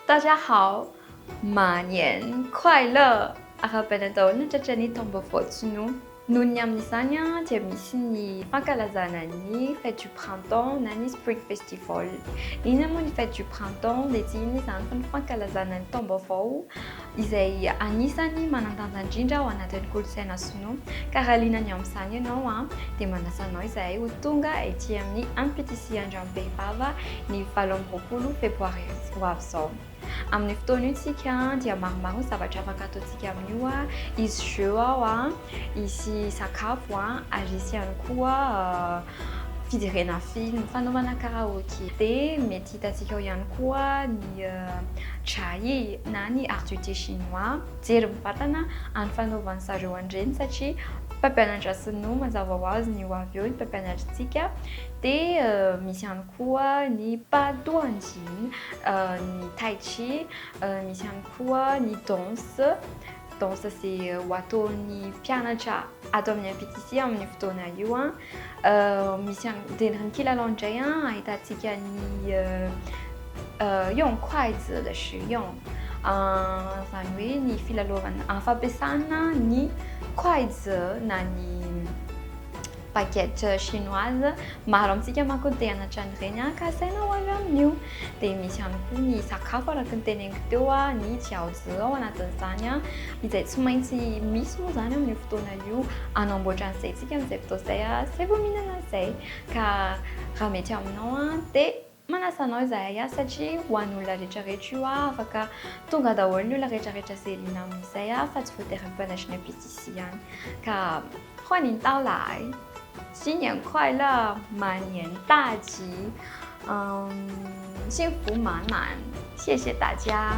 大家好，马年快乐! Arabe taon na tratran'ny taomba voatsino. Noho ny amin'izany dia misy ny fankalazana ny fête du printemps na ny spring festival. Inona moa ny fête du printemps dia tsy inona izany fa ny fankalazana ny taombaovao izay anisany manan-danja indrindra ao anatin'ny kolontsaina sinoa. Ka raha liana ny amin'izany ianao dia manasa anao izahay ho tonga ety amin'ny ampitisian-drano-behivava ny 20 febroary ho avy izao. Amin'ny fotoana io tsika dia maromaro ny zavatra afaka ataontsika amin'io hisy jeu ao hisy sakafo ary hisy ihany koa fijerena film, fanaovana karaoke. Dia mety hitantsika ao ihany koa ny chai na ny art du thé chinois. Jery mivantana amin'ny fanaovan'ny zareo andreny satria mpampianatra sinoa mazava ho azy ny ho avy eo ny mpampianatrantsika. Dia misy ihany koa ny padoanjin, ny tai chi, misy ihany koa ny danse. Danse izay ho ataon'ny mpianatra ato amin'ny ampitisia amin'ny fotoana io. Misy dia ny kilalao indray ahitantsika ny 用筷子的使用 izany hoe ny filalaovana fampiasana ny 筷子 na ny baguette chinoise. Maro amintsika manko te hanatra an'ireny ka saina ho avy amin'io. Dia misy ihany koa ny sakafo araka ny teneniko teo ny jiaozi ao anatin'izany izay tsy maintsy misy moa izany amin'ny fotoana io anamboatra an'izay tsika amin'izay fotoana izay zay vao mihinana izay. Ka raha mety aminao dia manasa anao izahay satria ho an'olona rehetrarehetra io afaka tonga daholo ny olona rehetrarehetra izay liana amin'izay fa tsy voatery mpianatra ny ampitisia ihany. Ka 欢迎到来，新年快乐，满年大吉，幸福满满，谢谢大家。